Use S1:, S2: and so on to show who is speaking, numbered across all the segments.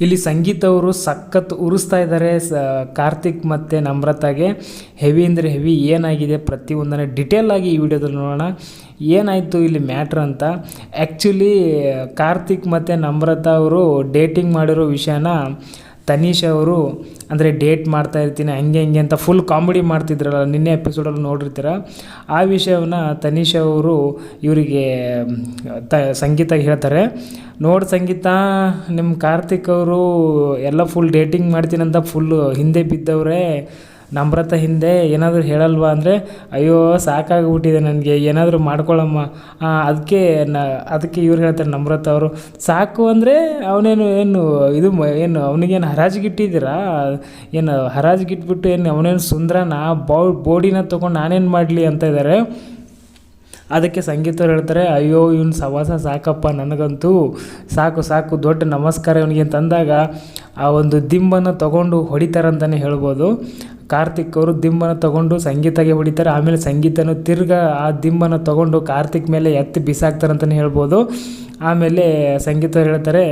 S1: ಇಲ್ಲಿ ಸಂಗೀತ ಅವರು ಸಖತ್ ಉರಿಸ್ತಾ ಇದ್ದಾರೆ ಕಾರ್ತಿಕ್ ಮತ್ತು ನಮ್ರತಾಗೆ. ಹೆವಿ ಅಂದರೆ ಹೆವಿ ಏನಾಗಿದೆ ಪ್ರತಿಯೊಂದನ್ನು ಡಿಟೇಲ್ ಆಗಿ ಈ ವಿಡಿಯೋದಲ್ಲಿ ನೋಡೋಣ. ಏನಾಯಿತು ಇಲ್ಲಿ ಮ್ಯಾಟ್ರ್ ಅಂತ. ಆ್ಯಕ್ಚುಲಿ ಕಾರ್ತಿಕ್ ಮತ್ತು ನಮ್ರತಾ ಅವರು ಡೇಟಿಂಗ್ ಮಾಡಿರೋ ವಿಷಯನ ತನೀಶ್ ಅವರು ಅಂದರೆ ಡೇಟ್ ಮಾಡ್ತಾ ಇರ್ತೀನಿ ಹಂಗೆ ಹಿಂಗೆ ಅಂತ ಫುಲ್ ಕಾಮಿಡಿ ಮಾಡ್ತಿದ್ರಲ್ಲ, ನಿನ್ನೆ ಎಪಿಸೋಡಲ್ಲಿ ನೋಡಿರ್ತೀರ. ಆ ವಿಷಯವನ್ನು ತನೀಶ್ ಅವರು ಇವರಿಗೆ ಸಂಗೀತಾಗೆ ಹೇಳ್ತಾರೆ. ನೋಡಿ ಸಂಗೀತ, ನಿಮ್ಮ ಕಾರ್ತಿಕ್ ಅವರು ಎಲ್ಲ ಫುಲ್ ಡೇಟಿಂಗ್ ಮಾಡ್ತೀನಂತ ಫುಲ್ಲು ಹಿಂದೆ ಬಿದ್ದವ್ರೆ. ನಮ್ರತಾ ಹಿಂದೆ ಏನಾದರೂ ಹೇಳಲ್ವಾ ಅಂದರೆ, ಅಯ್ಯೋ ಸಾಕಾಗ್ಬಿಟ್ಟಿದೆ ನನಗೆ, ಏನಾದರೂ ಮಾಡ್ಕೊಳ್ಳಮ್ಮ. ಅದಕ್ಕೆ ಇವ್ರು ಹೇಳ್ತಾರೆ ನಮ್ರತಾ ಅವರು, ಸಾಕು ಅಂದರೆ ಅವನೇನು ಏನು ಅವನಿಗೇನು ಹರಾಜಿಗಿಟ್ಟಿದ್ದೀರಾ? ಏನು ಹರಾಜಿಗಿಟ್ಬಿಟ್ಟು ಏನು ಅವನೇನು ಸುಂದ್ರನ ಬೋಡಿನ ತೊಗೊಂಡು ನಾನೇನು ಮಾಡಲಿ ಅಂತ ಇದ್ದಾರೆ. ಅದಕ್ಕೆ ಸಂಗೀತವ್ರು ಹೇಳ್ತಾರೆ, ಅಯ್ಯೋ ಇವ್ನು ಸವಾಸ ಸಾಕಪ್ಪ, ನನಗಂತೂ ಸಾಕು ದೊಡ್ಡ ನಮಸ್ಕಾರ ಇವನಿಗೆ ಅಂತಂದಾಗ ಆ ಒಂದು ದಿಂಬನ್ನು ತೊಗೊಂಡು ಹೊಡಿತಾರಂತಲೇ ಹೇಳ್ಬೋದು. ಕಾರ್ತಿಕ್ ಅವರು ದಿಂಬನ್ನು ತೊಗೊಂಡು ಸಂಗೀತಗೆ ಹೊಡಿತಾರೆ. ಆಮೇಲೆ ಸಂಗೀತನು ತಿರ್ಗಾ ಆ ದಿಂಬನ್ನು ತೊಗೊಂಡು ಕಾರ್ತಿಕ್ ಮೇಲೆ ಎತ್ತಿ ಬಿಸಾಕ್ತಾರಂತಲೇ ಹೇಳ್ಬೋದು. ಆಮೇಲೆ ಸಂಗೀತವ್ರು ಹೇಳ್ತಾರೆ,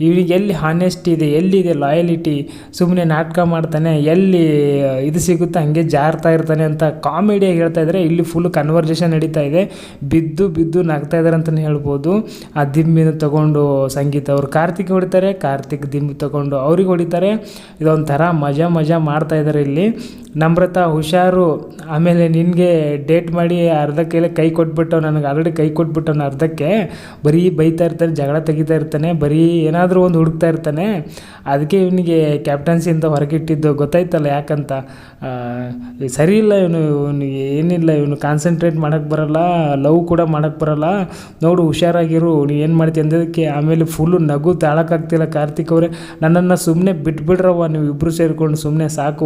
S1: ಇವನಿಗೆ ಎಲ್ಲಿ ಹಾನೆಸ್ಟ್ ಇದೆ, ಎಲ್ಲಿದೆ ಲಾಯಲಿಟಿ, ಸುಮ್ಮನೆ ನಾಟಕ ಮಾಡ್ತಾನೆ, ಎಲ್ಲಿ ಇದು ಸಿಗುತ್ತೆ ಹಂಗೆ ಜಾರ್ತಾ ಇರ್ತಾನೆ ಅಂತ ಕಾಮಿಡಿಯಾಗಿ ಹೇಳ್ತಾ ಇದ್ದಾರೆ. ಇಲ್ಲಿ ಫುಲ್ ಕನ್ವರ್ಜೇಷನ್ ನಡೀತಾ ಇದೆ. ಬಿದ್ದು ನಗ್ತಾ ಇದ್ದಾರೆ ಅಂತಲೇ ಹೇಳ್ಬೋದು. ಆ ದಿಂಬಿನ ತೊಗೊಂಡು ಸಂಗೀತ ಅವರು ಕಾರ್ತಿಕ್ ಹೊಡಿತಾರೆ, ಕಾರ್ತಿಕ್ ದಿಂಬು ತೊಗೊಂಡು ಅವ್ರಿಗೆ ಹೊಡಿತಾರೆ. ಇದೊಂಥರ ಮಜಾ ಮಾಡ್ತಾ ಇದ್ದಾರೆ ಇಲ್ಲಿ. ನಮ್ರತಾ ಹುಷಾರು, ಆಮೇಲೆ ನಿನಗೆ ಡೇಟ್ ಮಾಡಿ ಅರ್ಧಕ್ಕೆಲ್ಲ ಕೈ ಕೊಟ್ಬಿಟ್ಟು, ನನಗೆ ಆಲ್ರೆಡಿ ಕೈ ಕೊಟ್ಬಿಟ್ಟವನು ಅರ್ಧಕ್ಕೆ, ಬರೀ ಬೈತಾ ಇರ್ತಾನೆ, ಜಗಳ ತೆಗಿತಾ ಇರ್ತಾನೆ, ಬರೀ ಏನಾದರೂ ಒಂದು ಹುಡುಕ್ತಾ ಇರ್ತಾನೆ. ಅದಕ್ಕೆ ಇವನಿಗೆ ಕ್ಯಾಪ್ಟನ್ಸಿ ಅಂತ ಹೊರಗಿಟ್ಟಿದ್ದು ಗೊತ್ತಾಯ್ತಲ್ಲ ಯಾಕಂತ. ಸರಿ ಇಲ್ಲ ಇವನಿಗೆ ಏನಿಲ್ಲ, ಇವನು ಕಾನ್ಸಂಟ್ರೇಟ್ ಮಾಡೋಕ್ಕೆ ಬರೋಲ್ಲ, ಲವ್ ಕೂಡ ಮಾಡೋಕ್ಕೆ ಬರೋಲ್ಲ, ನೋಡು ಹುಷಾರಾಗಿರು, ನೀ ಏನು ಮಾಡ್ತೀವಿ ಅಂದೋದಕ್ಕೆ. ಆಮೇಲೆ ಫುಲ್ಲು ನಗು ತಾಳಕ್ಕಾಗ್ತಿಲ್ಲ ಕಾರ್ತಿಕ್ ಅವರೇ, ನನ್ನನ್ನು ಸುಮ್ಮನೆ ಬಿಟ್ಬಿಡ್ರವ್ವ ನೀವು ಇಬ್ಬರು ಸೇರಿಕೊಂಡು, ಸುಮ್ಮನೆ ಸಾಕು.